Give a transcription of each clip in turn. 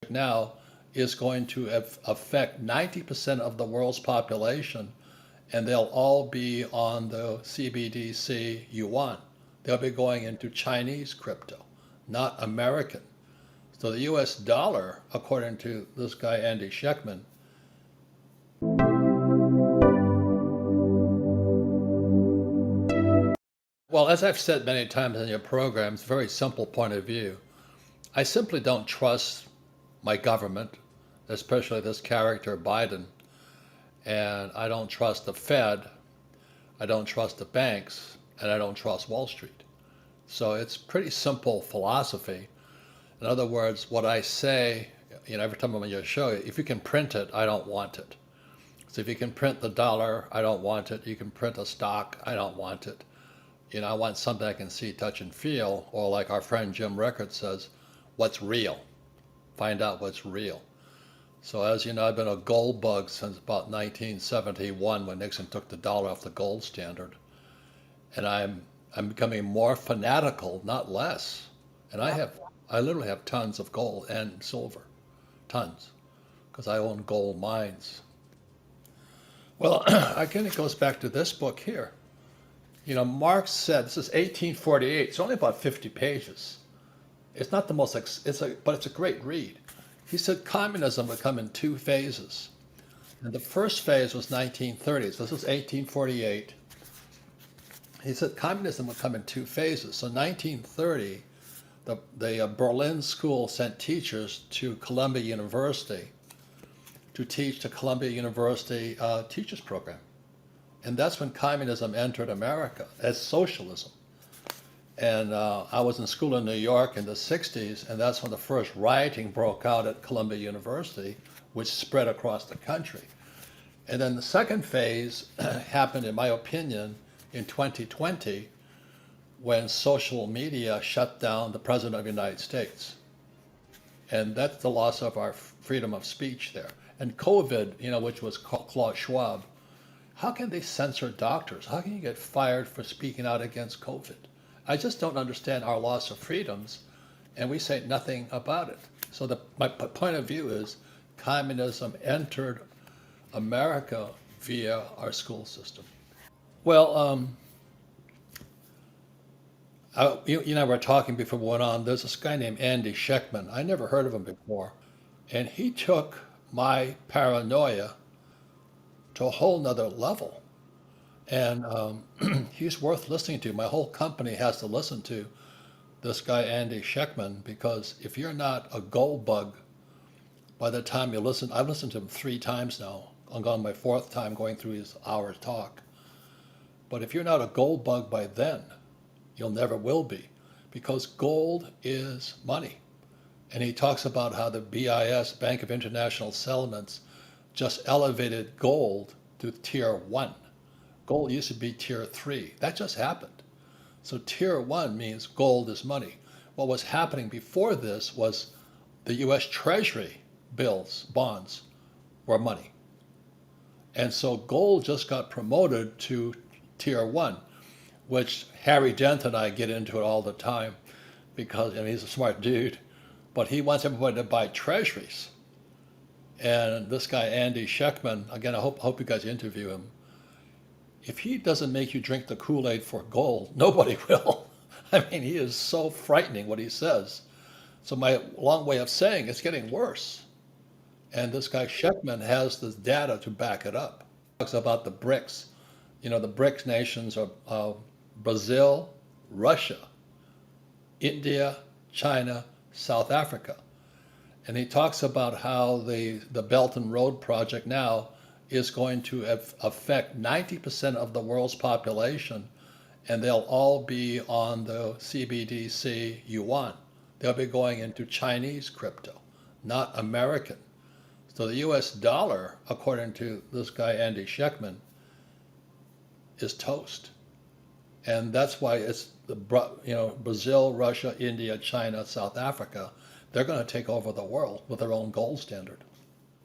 project now is going to affect 90% of the world's population, and they'll all be on the CBDC yuan. They'll be going into Chinese crypto, not American. So the US dollar, according to this guy, Andy Schekman, well, as I've said many times in your programs, very simple point of view. I simply don't trust my government, especially this character, Biden, and I don't trust the Fed, I don't trust the banks, and I don't trust Wall Street. So it's pretty simple philosophy. In other words, what I say, every time I'm on your show, if you can print it, I don't want it. So if you can print the dollar, I don't want it. You can print a stock, I don't want it. I want something I can see, touch, and feel, or like our friend Jim Rickard says, what's real? Find out what's real. So as you know, I've been a gold bug since about 1971 when Nixon took the dollar off the gold standard. And I'm becoming more fanatical, not less. And I literally have tons of gold and silver, tons, because I own gold mines. Well, again, it goes back to this book here. Marx said, this is 1848, it's only about 50 pages. It's not the most, but it's a great read. He said communism would come in two phases. And the first phase was 1930s. This was 1848. He said communism would come in two phases. So 1930, the Berlin school sent teachers to Columbia University to teach the Columbia University teachers program. And that's when communism entered America as socialism. And I was in school in New York in the 60s, and that's when the first rioting broke out at Columbia University, which spread across the country. And then the second phase happened, in my opinion, in 2020, when social media shut down the President of the United States. And that's the loss of our freedom of speech there. And COVID, which was Klaus Schwab, how can they censor doctors? How can you get fired for speaking out against COVID? I just don't understand our loss of freedoms, and we say nothing about it. So my point of view is communism entered America via our school system. Well, we're talking before we went on. There's this guy named Andy Schekman. I never heard of him before. And he took my paranoia to a whole nother level. And he's worth listening to. My whole company has to listen to this guy, Andy Schekman, because if you're not a gold bug, by the time you listen, I've listened to him 3 times now. I'm on my 4th time going through his hour talk. But if you're not a gold bug by then, you'll never will be, because gold is money. And he talks about how the BIS, Bank of International Settlements, just elevated gold to tier 1. Gold used to be tier 3. That just happened. So tier 1 means gold is money. What was happening before this was the US Treasury bills, bonds, were money. And so gold just got promoted to tier 1, which Harry Dent and I get into it all the time because he's a smart dude, but he wants everybody to buy treasuries. And this guy, Andy Schekman, again, I hope you guys interview him. If he doesn't make you drink the Kool-Aid for gold, nobody will. I mean, he is so frightening what he says. So my long way of saying it's getting worse. And this guy Schekman has this data to back it up. He talks about the BRICS. The BRICS nations are Brazil, Russia, India, China, South Africa. And he talks about how the Belt and Road Project now is going to affect 90% of the world's population, and they'll all be on the CBDC yuan. They'll be going into Chinese crypto, not American. So the US dollar, according to this guy, Andy Schekman, is toast. And that's why it's Brazil, Russia, India, China, South Africa, they're going to take over the world with their own gold standard.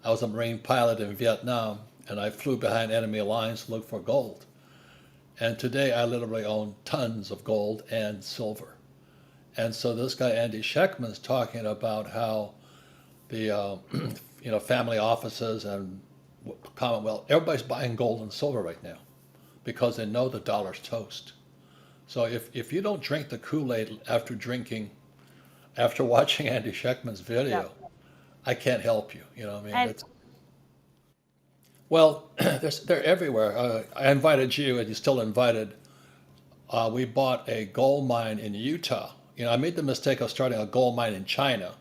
I was a Marine pilot in Vietnam, and I flew behind enemy lines to look for gold. And today I literally own tons of gold and silver. And so this guy, Andy Schekman, is talking about how the family offices and Commonwealth. Everybody's buying gold and silver right now because they know the dollar's toast. So if you don't drink the Kool-Aid after watching Andy Schectman's Yeah. video, I can't help you. I mean, And it's well, they're everywhere. I invited you, and you still invited. We bought a gold mine in Utah. I made the mistake of starting a gold mine in China.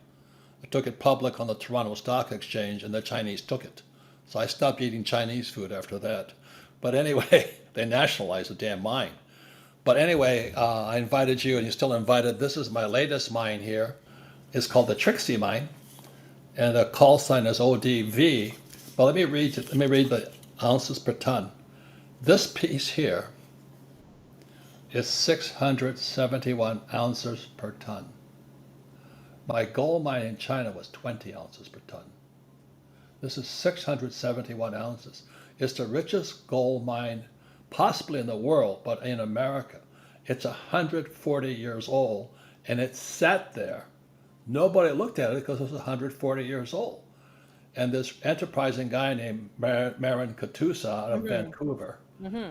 I took it public on the Toronto Stock Exchange, and the Chinese took it. So I stopped eating Chinese food after that. But anyway, they nationalized the damn mine. But anyway, I invited you, and you still invited. This is my latest mine here. It's called the Trixie Mine, and the call sign is ODV. But let me read the ounces per ton. This piece here is 671 ounces per ton. My gold mine in China was 20 ounces per ton. This is 671 ounces. It's the richest gold mine possibly in the world, but in America. It's 140 years old, and it sat there. Nobody looked at it because it was 140 years old. And this enterprising guy named Marin Katusa out of hmm Vancouver, hmm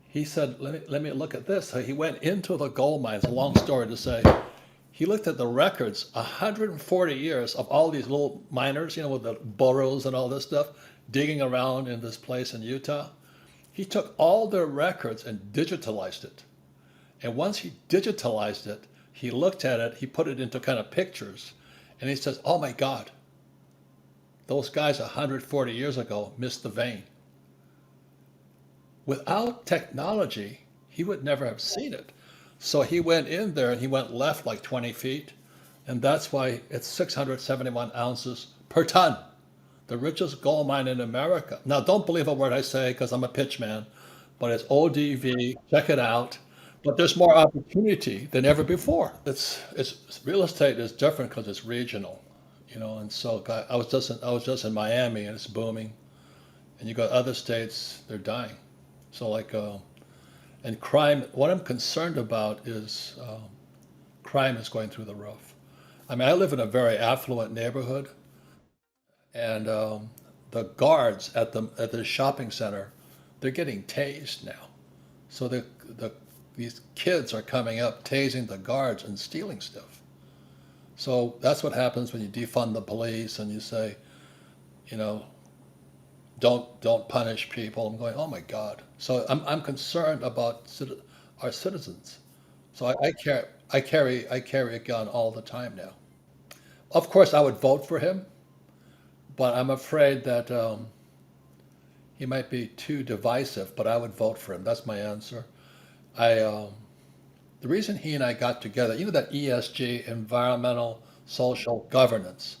he said, let me look at this. So he went into the gold mine. It's a long story to say. He looked at the records, 140 years of all these little miners, with the burros and all this stuff, digging around in this place in Utah. He took all their records and digitalized it. And once he digitalized it, he looked at it, he put it into kind of pictures, and he says, oh my God, those guys 140 years ago missed the vein. Without technology, he would never have seen it. So he went in there and he went left like 20 feet, and that's why it's 671 ounces per ton, the richest gold mine in America. Now, don't believe a word I say because I'm a pitch man, but it's ODV. Check it out. But there's more opportunity than ever before. It's real estate is different because it's regional, And so I was just in Miami and it's booming, and you got other states they're dying. So and crime. What I'm concerned about is crime is going through the roof. I mean, I live in a very affluent neighborhood, and the guards at the shopping center, they're getting tased now. So these kids are coming up tasing the guards and stealing stuff. So that's what happens when you defund the police and you say, you know, don't punish people. I'm going, oh my God. So I'm concerned about our citizens. So I carry a gun all the time now. Of course, I would vote for him, but I'm afraid that he might be too divisive. But I would vote for him. That's my answer. I The reason he and I got together, that ESG, environmental, social governance,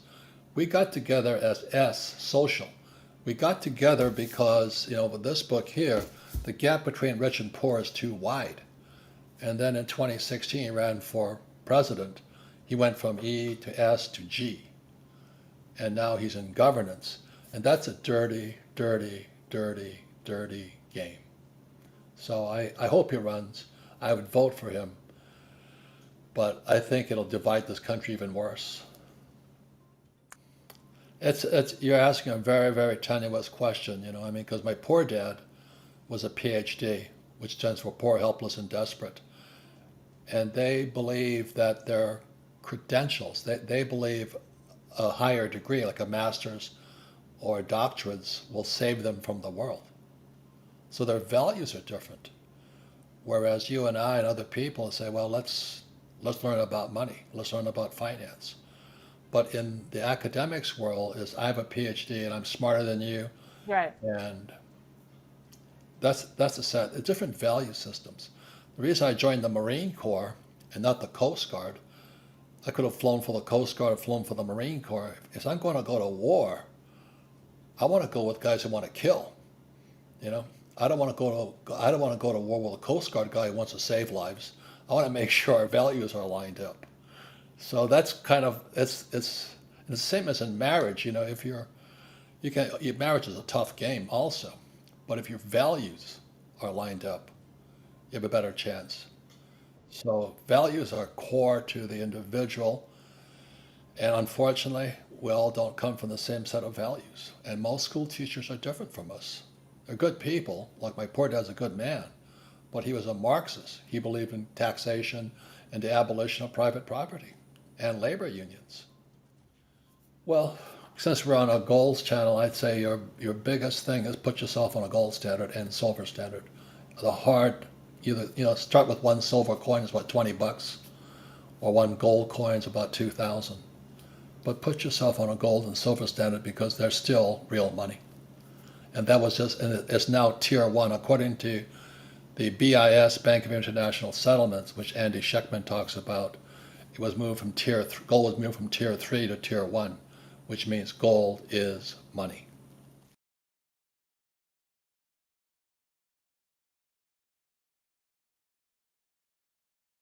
we got together as social. We got together because, with this book here, the gap between rich and poor is too wide. And then in 2016, he ran for president. He went from E to S to G. And now he's in governance. And that's a dirty, dirty, dirty, dirty game. So I hope he runs. I would vote for him. But I think it'll divide this country even worse. You're asking a very, very tenuous question, I mean, because my poor dad was a PhD, which stands for poor, helpless, and desperate. And they believe that their credentials, they believe a higher degree, like a master's or a doctorate's, will save them from the world. So their values are different. Whereas you and I and other people say, well, let's learn about money, let's learn about finance. But in the academics world is I have a PhD and I'm smarter than you, right. and that's a set. Different value systems. The reason I joined the Marine Corps and not the Coast Guard, I could have flown for the Coast Guard or flown for the Marine Corps. If I'm going to go to war, I want to go with guys who want to kill. You know, I don't want to go to war with a Coast Guard guy who wants to save lives. I want to make sure our values are lined up. So that's kind of it's the same as in marriage. If marriage is a tough game also, but if your values are lined up, you have a better chance. So values are core to the individual, and unfortunately, we all don't come from the same set of values. And most school teachers are different from us. They're good people, like my poor dad's a good man, but he was a Marxist. He believed in taxation and the abolition of private property and labor unions. Well, since we're on a goals channel, I'd say your biggest thing is put yourself on a gold standard and silver standard. The hard, either start with one silver coin is what, $20, or one gold coin is about 2,000. But put yourself on a gold and silver standard because they're still real money. And that was just, and it's now tier one according to the BIS, Bank of International Settlements, which Andy Schechtman talks about. It was moved from gold was moved from tier 3 to tier 1, which means gold is money.